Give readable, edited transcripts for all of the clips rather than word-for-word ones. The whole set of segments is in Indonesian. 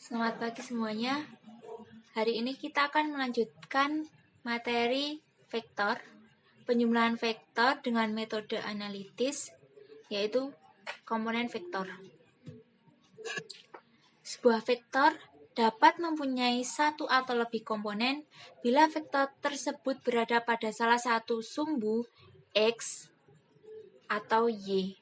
Selamat pagi semuanya. Hari ini kita akan melanjutkan materi vektor, penjumlahan vektor dengan metode analitis, yaitu komponen vektor. Sebuah vektor dapat mempunyai satu atau lebih komponen bila vektor tersebut berada pada salah satu sumbu X atau Y.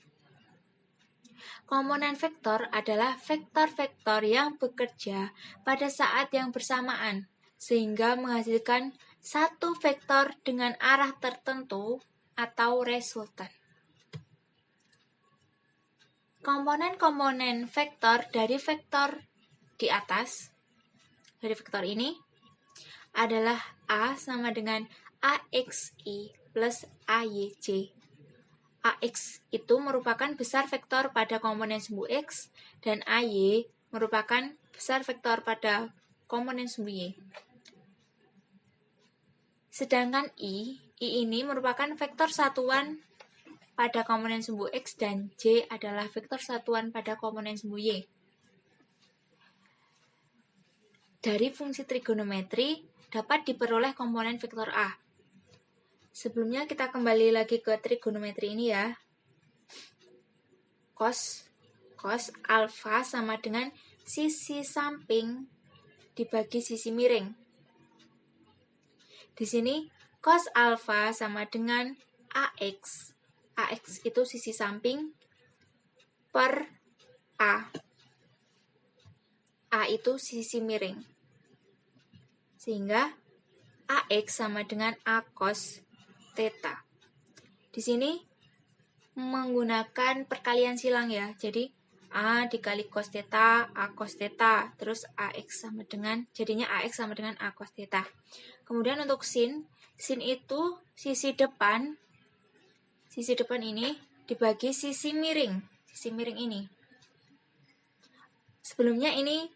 Komponen vektor adalah vektor-vektor yang bekerja pada saat yang bersamaan, sehingga menghasilkan satu vektor dengan arah tertentu atau resultan. Komponen-komponen vektor dari vektor di atas, dari vektor ini, adalah A sama dengan AXI plus AYJ. AX itu merupakan besar vektor pada komponen sumbu X dan AY merupakan besar vektor pada komponen sumbu Y. Sedangkan I ini merupakan vektor satuan pada komponen sumbu X dan J adalah vektor satuan pada komponen sumbu Y. Dari fungsi trigonometri dapat diperoleh komponen vektor A. Sebelumnya kita kembali lagi ke trigonometri ini ya. Cos alfa sama dengan sisi samping dibagi sisi miring. Di sini cos alfa sama dengan AX. AX itu sisi samping per A. A itu sisi miring. Sehingga AX sama dengan A cos theta. Di sini menggunakan perkalian silang ya. Jadi A dikali cos theta, A cos theta, terus AX sama dengan jadinya AX sama dengan A cos theta. Kemudian untuk sin itu sisi depan ini dibagi sisi miring ini. Sebelumnya ini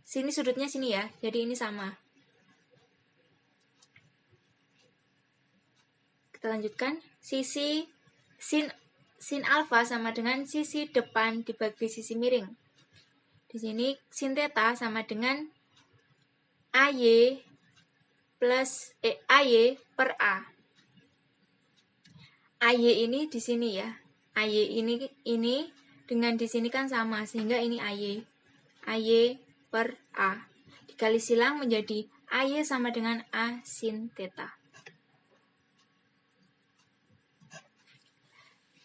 sini sudutnya sini ya. Jadi ini sama. Kita lanjutkan, sisi sin alfa sama dengan sisi depan dibagi sisi miring. Di sini sin theta sama dengan AY plus AY per A. AY ini di sini ya. AY ini dengan di sini kan sama sehingga ini AY. AY per A. Dikali silang menjadi AY sama dengan A sin theta.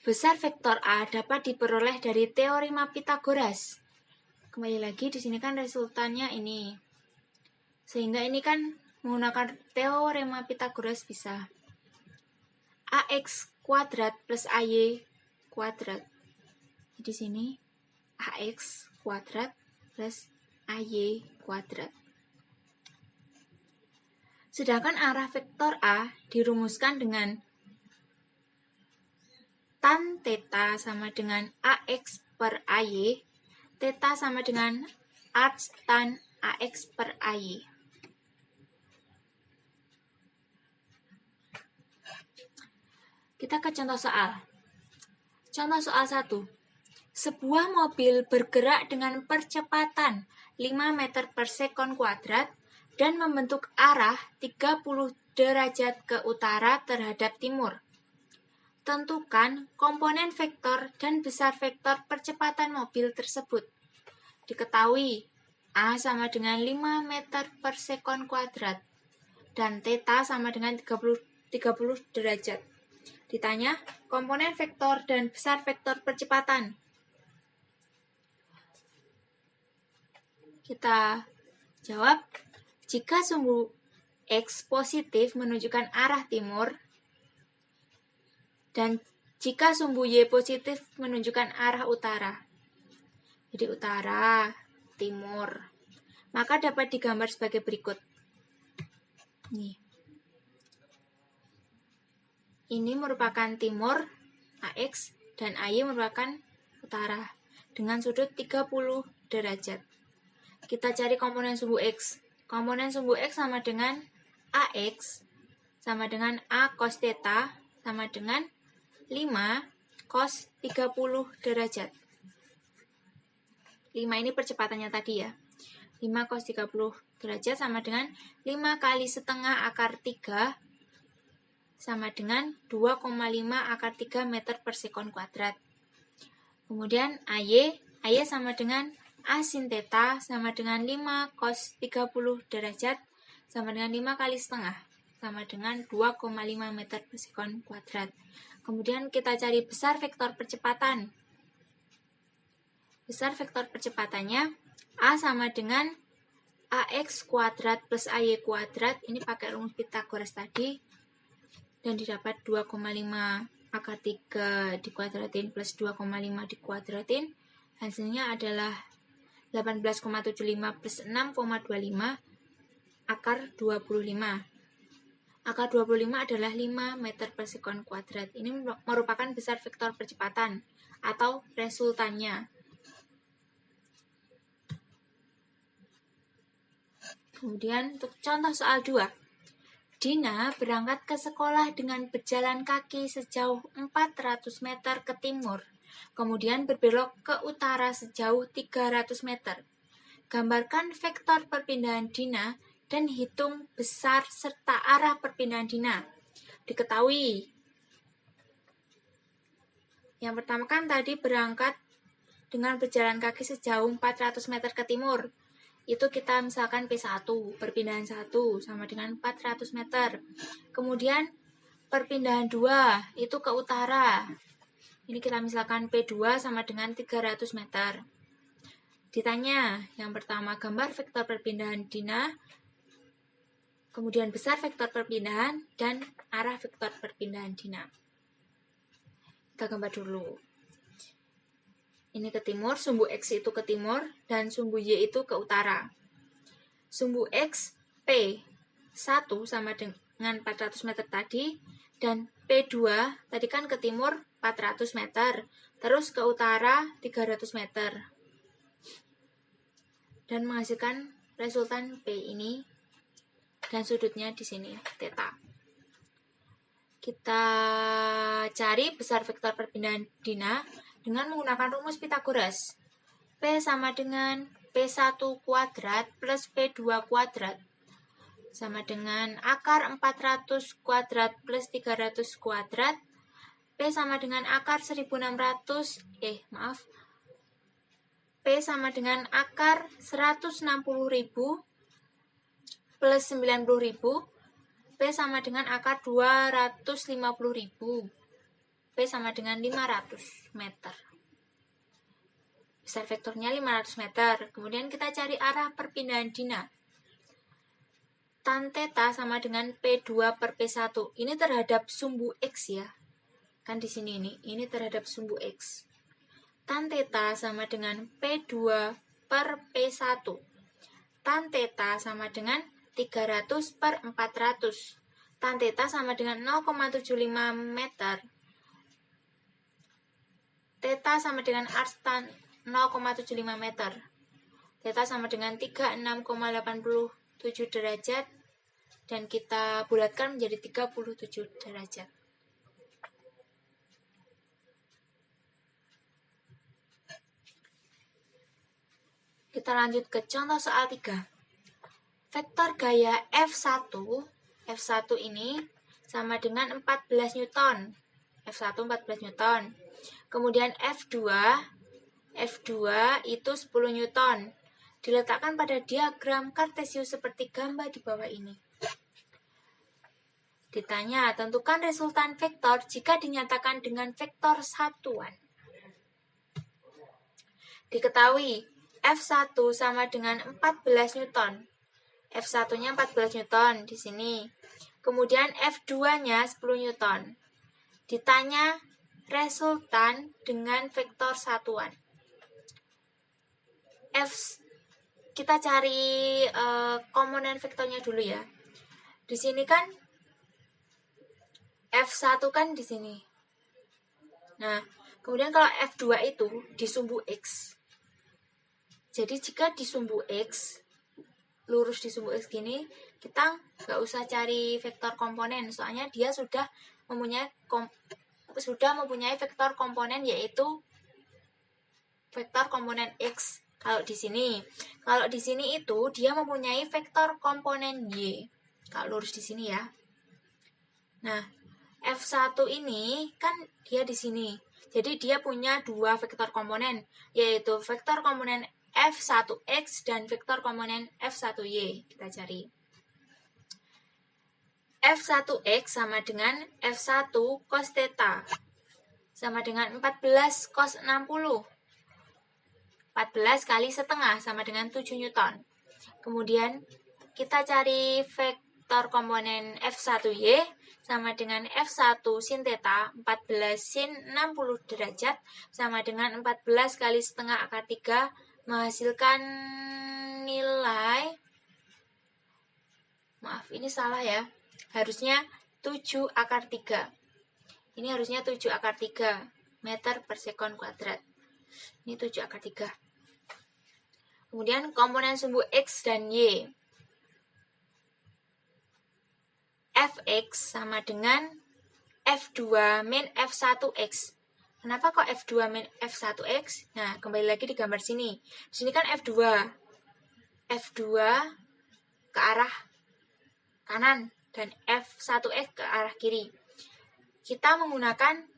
Besar vektor A dapat diperoleh dari teorema Pythagoras. Kembali lagi di sini kan resultannya ini. Sehingga ini kan menggunakan teorema Pythagoras bisa. AX kuadrat plus AY kuadrat. Di sini AX kuadrat plus AY kuadrat. Sedangkan arah vektor A dirumuskan dengan tan theta sama dengan AX per AY, theta sama dengan arc tan AX per AY. Kita ke contoh soal. Contoh soal 1. Sebuah mobil bergerak dengan percepatan 5 meter per sekon kuadrat dan membentuk arah 30 derajat ke utara terhadap timur. Tentukan komponen vektor dan besar vektor percepatan mobil tersebut. Diketahui A sama dengan 5 meter per sekon kuadrat dan theta sama dengan 30 derajat. Ditanya komponen vektor dan besar vektor percepatan. Kita jawab, jika sumbu X positif menunjukkan arah timur, dan jika sumbu Y positif menunjukkan arah utara. Jadi utara, timur. Maka dapat digambar sebagai berikut. Nih. Ini merupakan timur, AX, dan AY merupakan utara. Dengan sudut 30 derajat. Kita cari komponen sumbu X. Komponen sumbu X sama dengan AX, sama dengan A cos theta, sama dengan 5 cos 30 derajat. 5 ini percepatannya tadi ya. 5 cos 30 derajat sama dengan 5 kali setengah akar 3 sama dengan 2,5 akar 3 meter per sekon kuadrat. Kemudian AY sama dengan A sin theta sama dengan 5 cos 30 derajat sama dengan 5 kali setengah sama dengan 2,5 meter per sekon kuadrat. Kemudian kita cari besar vektor percepatan. Besar vektor percepatannya A sama dengan AX kuadrat plus AY kuadrat. Ini pakai rumus Pythagoras tadi. Dan didapat 2,5 akar 3 dikuadratin plus 2,5 dikuadratin. Hasilnya adalah 18,75 plus 6,25 akar 25. Akar 25 adalah 5 meter per sekon kuadrat. Ini merupakan besar vektor percepatan atau resultannya. Kemudian untuk contoh soal 2. Dina berangkat ke sekolah dengan berjalan kaki sejauh 400 meter ke timur, kemudian berbelok ke utara sejauh 300 meter. Gambarkan vektor perpindahan Dina dan hitung besar serta arah perpindahan Dina. Diketahui. Yang pertama kan tadi berangkat dengan berjalan kaki sejauh 400 meter ke timur. Itu kita misalkan P1, perpindahan 1 sama dengan 400 meter. Kemudian perpindahan 2 itu ke utara. Ini kita misalkan P2 sama dengan 300 meter. Ditanya, yang pertama gambar vektor perpindahan Dina, kemudian besar vektor perpindahan, dan arah vektor perpindahan Dina. Kita gambar dulu. Ini ke timur, sumbu X itu ke timur, dan sumbu Y itu ke utara. Sumbu X, P1 sama dengan 400 meter tadi, dan P2 tadi kan ke timur 400 meter, terus ke utara 300 meter. Dan menghasilkan resultan P ini, dan sudutnya di sini, theta. Kita cari besar vektor perpindahan Dina dengan menggunakan rumus Pythagoras. P sama dengan P1 kuadrat plus P2 kuadrat sama dengan akar 400 kuadrat plus 300 kuadrat. P sama dengan akar 1600, P sama dengan akar 160.000 plus 90.000. P sama dengan akar 250.000. P sama dengan 500 meter. Besar vektornya 500 meter. Kemudian kita cari arah perpindahan Dina. Tan theta sama dengan P2 per P1. Ini terhadap sumbu X ya. Kan di sini ini terhadap sumbu X. Tan theta sama dengan P2 per P1. Tan theta sama dengan 300 per 400. Tan theta sama dengan 0,75 meter. Theta sama dengan ars tan 0,75 meter. Theta sama dengan 36,87 derajat. Dan kita bulatkan menjadi 37 derajat. Kita lanjut ke contoh soal 3. Vektor gaya F1 ini sama dengan 14 Newton. F1 14 Newton. Kemudian F2 itu 10 Newton. Diletakkan pada diagram kartesius seperti gambar di bawah ini. Ditanya, tentukan resultan vektor jika dinyatakan dengan vektor satuan. Diketahui F1 sama dengan 14 Newton. F1-nya 14 Newton di sini. Kemudian F2-nya 10 Newton. Ditanya resultan dengan vektor satuan. Kita cari komponen vektornya dulu ya. Di sini kan F1 kan di sini. Nah, kemudian kalau F2 itu di sumbu X. Jadi jika di sumbu X, lurus di sumbu X gini, kita nggak usah cari vektor komponen, soalnya dia sudah mempunyai vektor komponen, yaitu vektor komponen X Kalau di sini itu dia mempunyai vektor komponen Y. Kalau lurus di sini ya. Nah, F1 ini kan dia di sini. Jadi dia punya dua vektor komponen, yaitu vektor komponen F1X dan vektor komponen F1Y. Kita cari. F1X sama dengan F1 cos theta. Sama dengan 14 cos 60. 14 kali setengah sama dengan 7 Newton. Kemudian kita cari vektor komponen F1Y sama dengan F1 sin theta 14 sin 60 derajat sama dengan 14 kali setengah akar 3 menghasilkan nilai, maaf ini salah ya, harusnya 7 akar 3. Ini harusnya 7 akar 3 meter per sekon kuadrat. Ini 7 akar 3. Kemudian komponen sumbu X dan Y. Fx sama dengan F2 min F1X. Kenapa kok F2 min F1X? Nah, kembali lagi di gambar sini. Di sini kan F2. F2 ke arah kanan dan F1X ke arah kiri. Kita menggunakan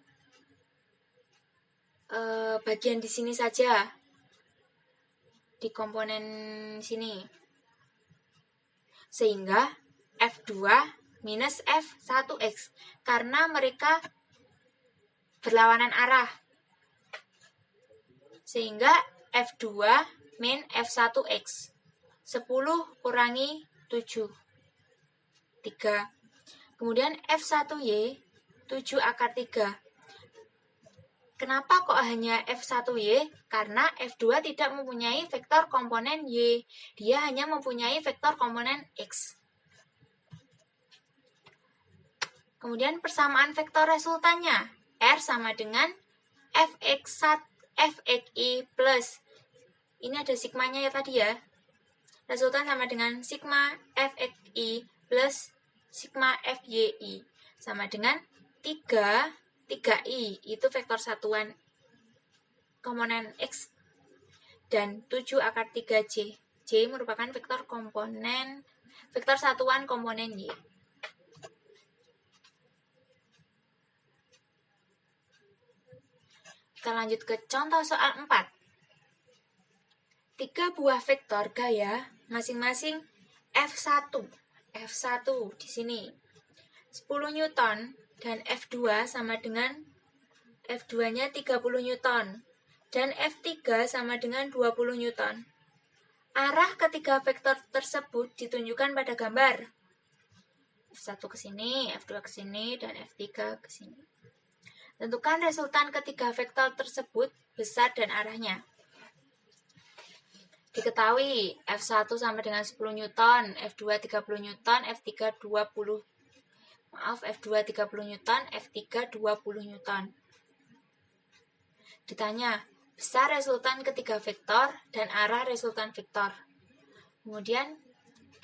bagian di sini saja. Di komponen sini. Sehingga F2 minus F1X karena mereka berlawanan arah. Sehingga F2 min F1X 10 kurangi 7 3. Kemudian F1Y 7 akar 3. Kenapa kok hanya F1Y? Karena F2 tidak mempunyai vektor komponen Y. Dia hanya mempunyai vektor komponen X. Kemudian persamaan vektor resultannya. R sama dengan Fxi plus. Ini ada sigmanya ya tadi ya. Resultan sama dengan sigma Fxi plus sigma Fyi. Sama dengan 3i. Itu vektor satuan komponen X. Dan 7 akar 3J. J merupakan vektor satuan komponen Y. Kita lanjut ke contoh soal 4. 3 buah vektor gaya masing-masing F1 di sini 10 Newton dan F2 sama dengan F2-nya 30 Newton dan F3 sama dengan 20 Newton. Arah ketiga vektor tersebut ditunjukkan pada gambar. F1 ke sini, F2 ke sini, dan F3 ke sini. Tentukan resultan ketiga vektor tersebut besar dan arahnya. Diketahui F1 sama dengan 10 Newton, F2 30 Newton, F3 30 Newton, F3 20 Newton. Ditanya, besar resultan ketiga vektor dan arah resultan vektor. Kemudian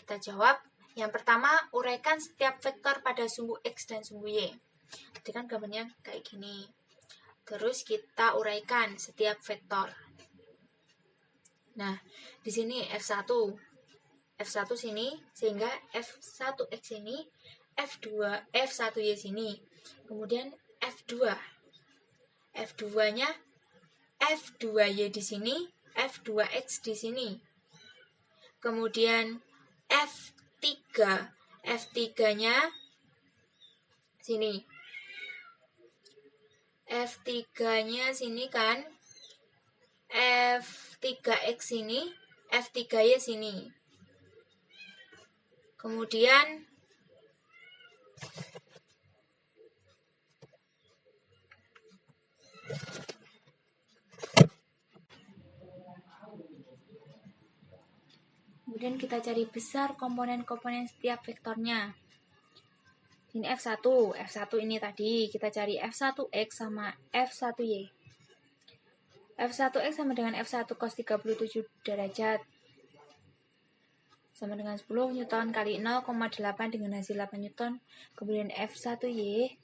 kita jawab, yang pertama uraikan setiap vektor pada sumbu X dan sumbu Y. Jadi kan gambarnya kayak gini. Terus kita uraikan setiap vektor. Nah, di sini F1 sini, sehingga F1X ini, F1Y sini. Kemudian F2-nya F2Y di sini, F2X di sini. Kemudian F3-nya sini. F3-nya sini kan, F3X sini, F3Y sini. Kemudian kita cari besar komponen-komponen setiap vektornya. Ini F1 ini tadi kita cari F1X sama F1Y. F1X sama dengan F1 cos 37 derajat sama dengan 10 Newton kali 0,8 dengan hasil 8 Newton. Kemudian F1Y,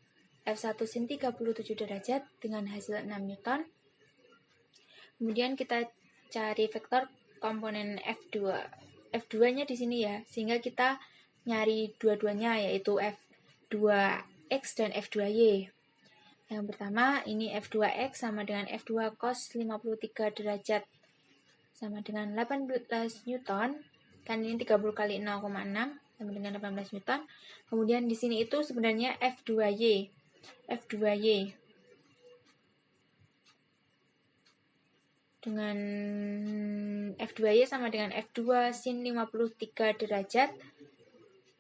F1 sin 37 derajat dengan hasil 6 Newton. Kemudian kita cari vektor komponen F2. F2-nya di sini ya, sehingga kita nyari dua-duanya, yaitu F2X dan F2Y. Yang pertama, ini F2X sama dengan F2 cos 53 derajat sama dengan 18 Newton. Kan ini 30 kali 0,6 sama dengan 18 Newton. Kemudian di sini itu sebenarnya F2Y. Dengan F2Y sama dengan F2 sin 53 derajat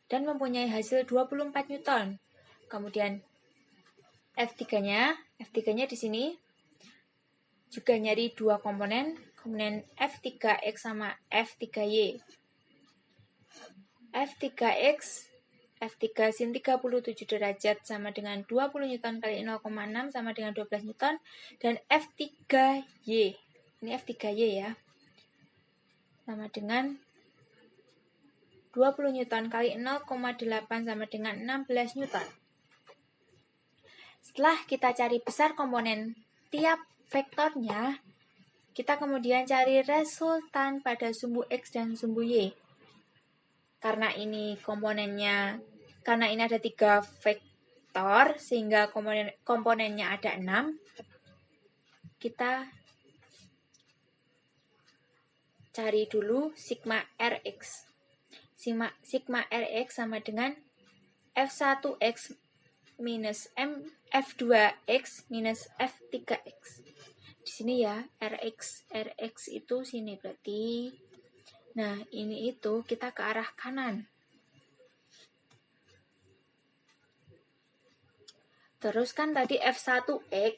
dan mempunyai hasil 24 Newton. Kemudian F3-nya di sini juga nyari dua komponen F3X sama F3Y. F3 sin 37 derajat sama dengan 20 Newton kali 0,6 sama dengan 12 Newton. Dan F3Y, ini F3Y ya, sama dengan 20 Newton kali 0,8 sama dengan 16 Newton. Setelah kita cari besar komponen tiap vektornya, kita kemudian cari resultan pada sumbu X dan sumbu Y. Karena ini ada 3 vektor, sehingga komponennya ada 6, kita cari dulu sigma Rx. Sigma Rx sama dengan F1X minus F2X minus F3X. Di sini ya, Rx itu sini berarti. Nah, ini itu kita ke arah kanan. Terus kan tadi F1X,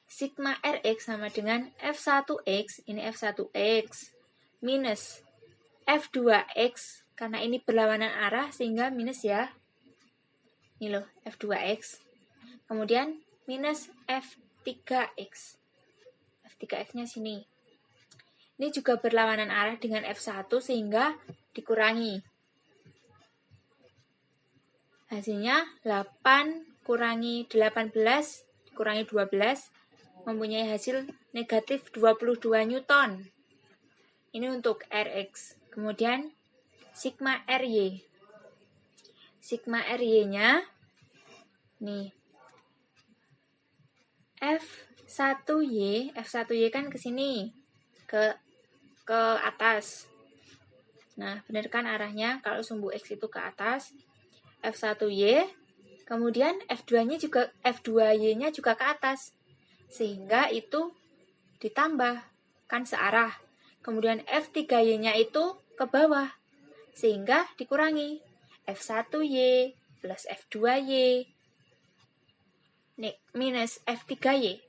sigma Rx sama dengan F1X, ini F1X, minus F2X, karena ini berlawanan arah sehingga minus ya. Ini loh, F2X. Kemudian minus F3X. F3X-nya sini. Ini juga berlawanan arah dengan F1 sehingga dikurangi. Hasilnya 8 kurangi 18 kurangi 12 mempunyai hasil negatif 22 Newton. Ini untuk Rx. Kemudian sigma Ry. Sigma Ry-nya nih F1Y kan ke sini, ke atas. Nah, benar kan arahnya kalau sumbu X itu ke atas. F1Y, kemudian F2Y-nya juga ke atas. Sehingga itu ditambah, kan searah. Kemudian F3Y-nya itu ke bawah, sehingga dikurangi. F1Y plus F2Y minus F3Y.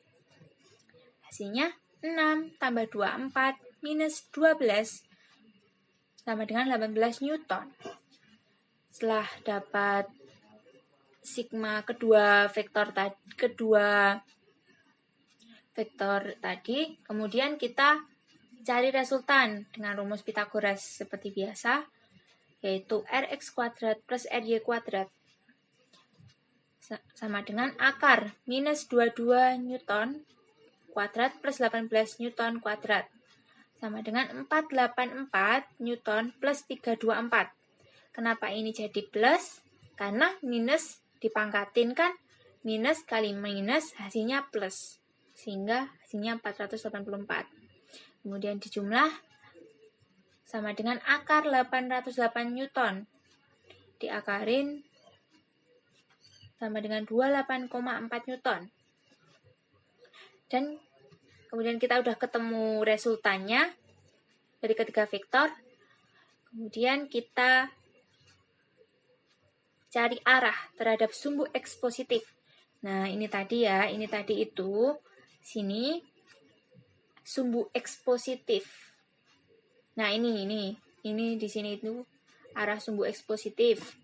Hasilnya 6 tambah 2, 4, minus 12 sama dengan 18 Newton. Setelah dapat sigma kedua vektor tadi, kemudian kita cari resultan dengan rumus Pythagoras seperti biasa, yaitu Rx kuadrat plus Ry kuadrat sama dengan akar minus 22 Newton kuadrat plus 18 Newton kuadrat sama dengan 484 Newton plus 324. Kenapa ini jadi plus? Karena minus dipangkatin kan, minus kali minus hasilnya plus, sehingga hasilnya 484. Kemudian dijumlah sama dengan akar 808 Newton diakarin sama dengan 28,4 Newton. Dan kemudian kita udah ketemu resultannya dari ketiga vektor. Kemudian kita cari arah terhadap sumbu X positif. Nah, ini tadi itu sini sumbu X positif. Nah, ini di sini itu arah sumbu X positif.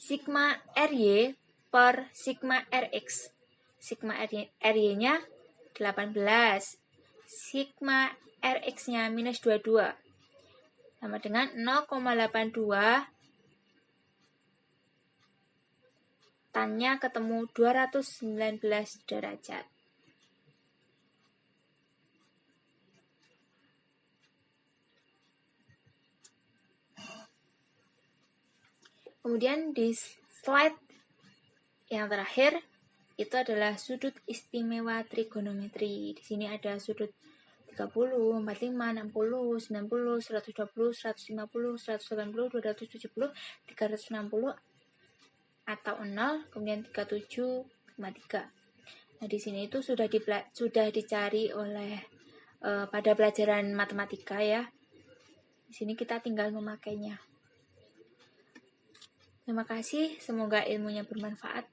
Sigma Ry per sigma Rx. Sigma Ry-nya 18. Sigma Rx-nya minus 22. Sama dengan 0,82. Tan-nya ketemu 219 derajat. Kemudian di slide yang terakhir itu adalah sudut istimewa trigonometri. Di sini ada sudut 30, 45, 60, 90, 120, 150, 180, 270, 360 atau 0, kemudian 37, 53. Nah, di sini itu sudah dicari oleh pada pelajaran matematika ya. Di sini kita tinggal memakainya. Terima kasih, semoga ilmunya bermanfaat.